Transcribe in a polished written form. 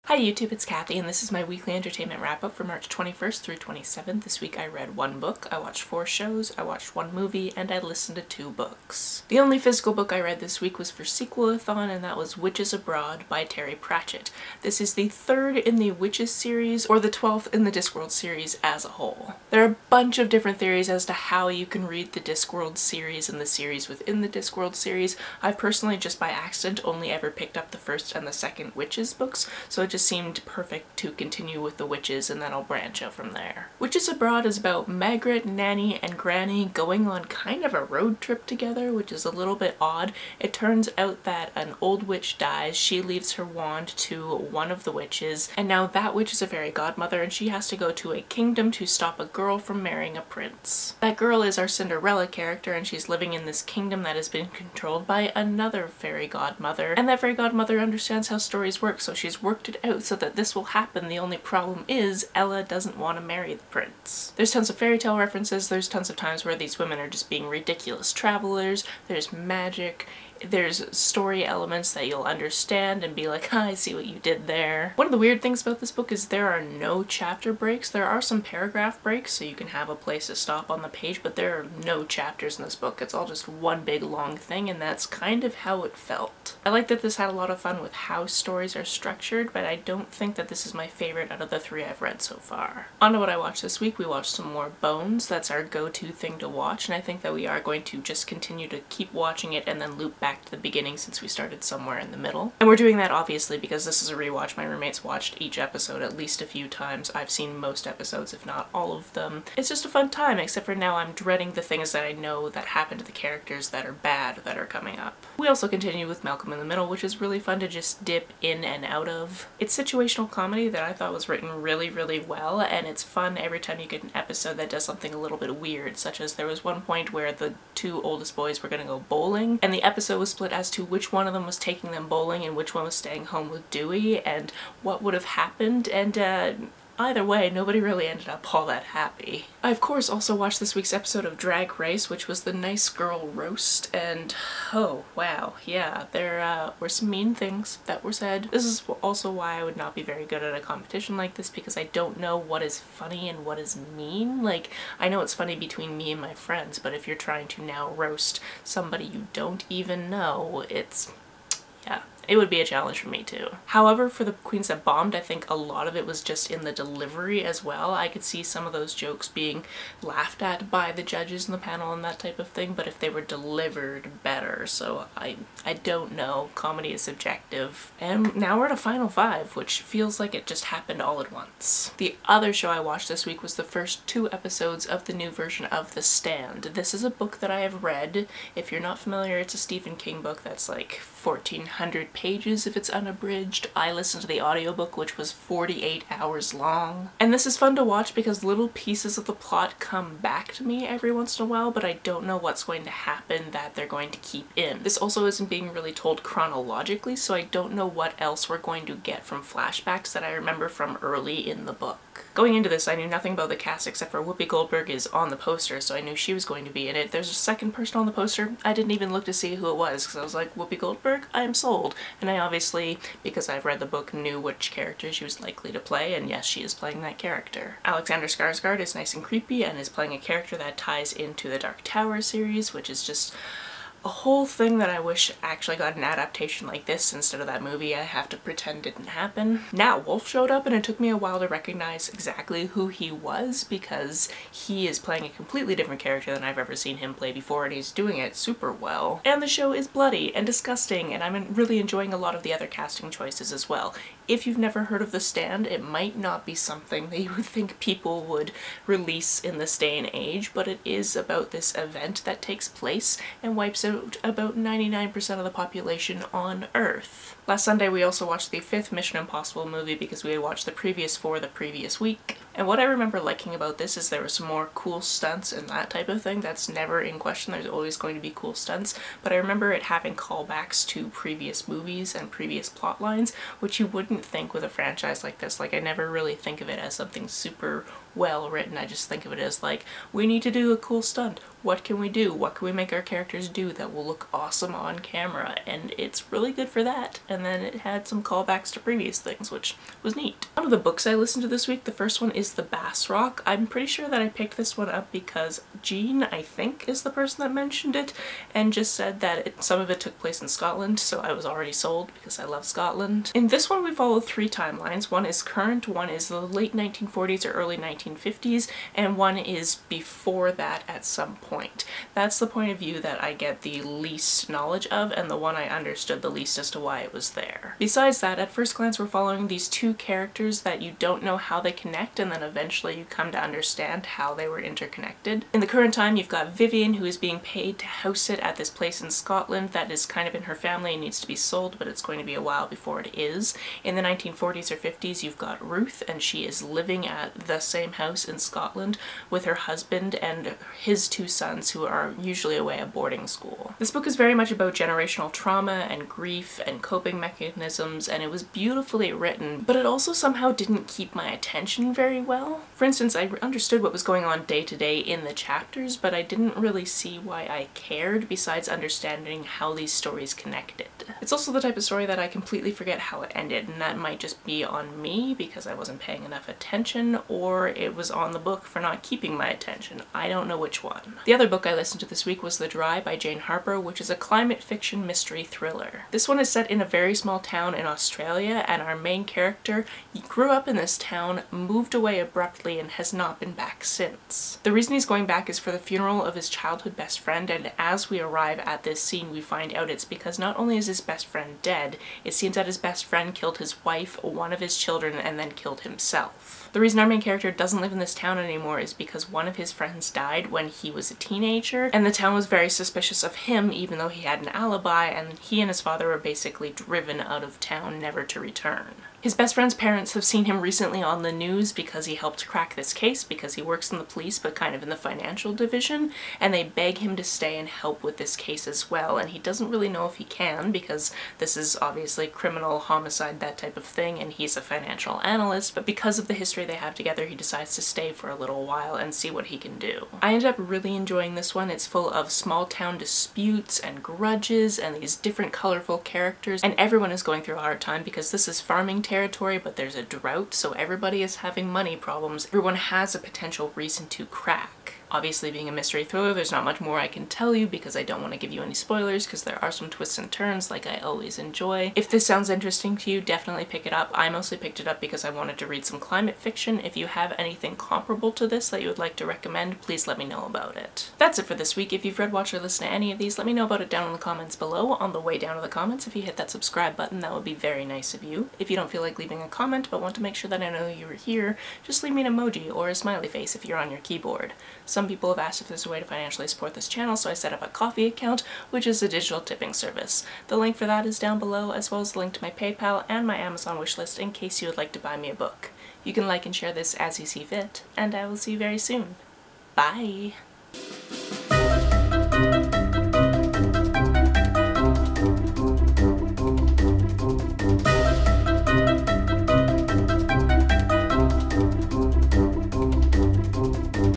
Hi YouTube, it's Kathy, and this is my weekly entertainment wrap-up for March 21st through 27th. This week I read one book, I watched 4 shows, I watched 1 movie, and I listened to 2 books. The only physical book I read this week was for Sequelathon, and that was Witches Abroad by Terry Pratchett. This is the 3rd in the Witches series, or the 12th in the Discworld series as a whole. There are a bunch of different theories as to how you can read the Discworld series and the series within the Discworld series. I've personally, just by accident, only ever picked up the 1st and the 2nd Witches books, so it just seemed perfect to continue with the Witches and then I'll branch out from there. Witches Abroad is about Margaret, Nanny, and Granny going on kind of a road trip together, which is a little bit odd. It turns out that an old witch dies, she leaves her wand to one of the witches, and now that witch is a fairy godmother and she has to go to a kingdom to stop a girl from marrying a prince. That girl is our Cinderella character, and she's living in this kingdom that has been controlled by another fairy godmother, and that fairy godmother understands how stories work, so she's worked it out so that this will happen. The only problem is Ella doesn't want to marry the prince. There's tons of fairy tale references, there's tons of times where these women are just being ridiculous travelers, there's magic, there's story elements that you'll understand and be like, I see what you did there. One of the weird things about this book is there are no chapter breaks. There are some paragraph breaks so you can have a place to stop on the page, but there are no chapters in this book. It's all just one big long thing, and that's kind of how it felt. I like that this had a lot of fun with how stories are structured, but I don't think that this is my favorite out of the 3 I've read so far. On to what I watched this week. We watched some more Bones. That's our go-to thing to watch, and I think that we are going to just continue to keep watching it and then loop back to the beginning since we started somewhere in the middle. And we're doing that obviously because this is a rewatch. My roommates watched each episode at least a few times. I've seen most episodes, if not all of them. It's just a fun time, except for now I'm dreading the things that I know that happen to the characters that are bad that are coming up. We also continue with Malcolm in the Middle, which is really fun to just dip in and out of. It's situational comedy that I thought was written really, really well, and it's fun every time you get an episode that does something a little bit weird, such as there was one point where the 2 oldest boys were gonna go bowling, and the episode was split as to which one of them was taking them bowling and which one was staying home with Dewey and what would have happened, and either way, nobody really ended up all that happy. I of course also watched this week's episode of Drag Race, which was the Nice Girl Roast, and oh wow, yeah, there were some mean things that were said. This is also why I would not be very good at a competition like this, because I don't know what is funny and what is mean. Like, I know it's funny between me and my friends, but if you're trying to now roast somebody you don't even know, yeah. It would be a challenge for me too. However, for the Queens That Bombed, I think a lot of it was just in the delivery as well. I could see some of those jokes being laughed at by the judges in the panel and that type of thing, but if they were delivered better, so I don't know. Comedy is subjective. And now we're at a final 5, which feels like it just happened all at once. The other show I watched this week was the first 2 episodes of the new version of The Stand. This is a book that I have read. If you're not familiar, it's a Stephen King book that's like 1,400 pages if it's unabridged. I listened to the audiobook, which was 48 hours long. And this is fun to watch because little pieces of the plot come back to me every once in a while, but I don't know what's going to happen that they're going to keep in. This also isn't being really told chronologically, so I don't know what else we're going to get from flashbacks that I remember from early in the book. Going into this, I knew nothing about the cast except for Whoopi Goldberg is on the poster, so I knew she was going to be in it. There's a second person on the poster. I didn't even look to see who it was because I was like, Whoopi Goldberg? I am sold. And I obviously, because I've read the book, knew which character she was likely to play, and yes, she is playing that character. Alexander Skarsgård is nice and creepy and is playing a character that ties into the Dark Tower series, which is just a whole thing that I wish actually got an adaptation like this instead of that movie I have to pretend didn't happen. Nat Wolff showed up and it took me a while to recognize exactly who he was because he is playing a completely different character than I've ever seen him play before, and he's doing it super well. And the show is bloody and disgusting, and I'm really enjoying a lot of the other casting choices as well. If you've never heard of The Stand, it might not be something that you would think people would release in this day and age, but it is about this event that takes place and wipes out about 99% of the population on Earth. Last Sunday we also watched the 5th Mission Impossible movie because we had watched the previous 4 the previous week. And what I remember liking about this is there were some more cool stunts and that type of thing. That's never in question. There's always going to be cool stunts. But I remember it having callbacks to previous movies and previous plot lines, which you wouldn't think with a franchise like this. Like, I never really think of it as something super well written. I just think of it as like, we need to do a cool stunt. What can we do? What can we make our characters do that will look awesome on camera? And it's really good for that. And and then it had some callbacks to previous things, which was neat. One of the books I listened to this week, the first one is The Bass Rock. I'm pretty sure that I picked this one up because Jean, I think, is the person that mentioned it, and just said that some of it took place in Scotland, so I was already sold because I love Scotland. In this one we follow 3 timelines. One is current, one is the late 1940s or early 1950s, and one is before that at some point. That's the point of view that I get the least knowledge of, and the one I understood the least as to why it was there. Besides that, at first glance we're following these 2 characters that you don't know how they connect, and then eventually you come to understand how they were interconnected. In the current time you've got Vivian, who is being paid to house sit at this place in Scotland that is kind of in her family and needs to be sold, but it's going to be a while before it is. In the 1940s or 50s you've got Ruth, and she is living at the same house in Scotland with her husband and his 2 sons, who are usually away at boarding school. This book is very much about generational trauma and grief and coping mechanisms, and it was beautifully written, but it also somehow didn't keep my attention very well. For instance, I understood what was going on day to day in the chapters, but I didn't really see why I cared besides understanding how these stories connected. It's also the type of story that I completely forget how it ended, and that might just be on me because I wasn't paying enough attention, or it was on the book for not keeping my attention. I don't know which one. The other book I listened to this week was The Dry by Jane Harper, which is a climate fiction mystery thriller. This one is set in a very small town in Australia, and our main character grew up in this town, moved away abruptly, and has not been back since. The reason he's going back is for the funeral of his childhood best friend, and as we arrive at this scene we find out it's because not only is his best friend dead, it seems that his best friend killed his wife, one of his children, and then killed himself. The reason our main character doesn't live in this town anymore is because one of his friends died when he was a teenager, and the town was very suspicious of him even though he had an alibi, and he and his father were basically driven out of town never to return. His best friend's parents have seen him recently on the news because he helped crack this case, because he works in the police but kind of in the financial division, and they beg him to stay and help with this case as well, and he doesn't really know if he can because this is obviously criminal, homicide, that type of thing, and he's a financial analyst, but because of the history they have together he decides to stay for a little while and see what he can do. I ended up really enjoying this one. It's full of small town disputes and grudges and these different colorful characters, and everyone is going through a hard time because this is farming territory, but there's a drought, so everybody is having money problems. Everyone has a potential reason to crack. Obviously, being a mystery thriller, there's not much more I can tell you because I don't want to give you any spoilers because there are some twists and turns like I always enjoy. If this sounds interesting to you, definitely pick it up. I mostly picked it up because I wanted to read some climate fiction. If you have anything comparable to this that you would like to recommend, please let me know about it. That's it for this week. If you've read, watched, or listened to any of these, let me know about it down in the comments below. On the way down to the comments, if you hit that subscribe button, that would be very nice of you. If you don't feel like leaving a comment but want to make sure that I know you were here, just leave me an emoji or a smiley face if you're on your keyboard. Some people have asked if there's a way to financially support this channel, so I set up a Ko-fi account, which is a digital tipping service. The link for that is down below, as well as the link to my PayPal and my Amazon wishlist in case you would like to buy me a book. You can like and share this as you see fit, and I will see you very soon. Bye!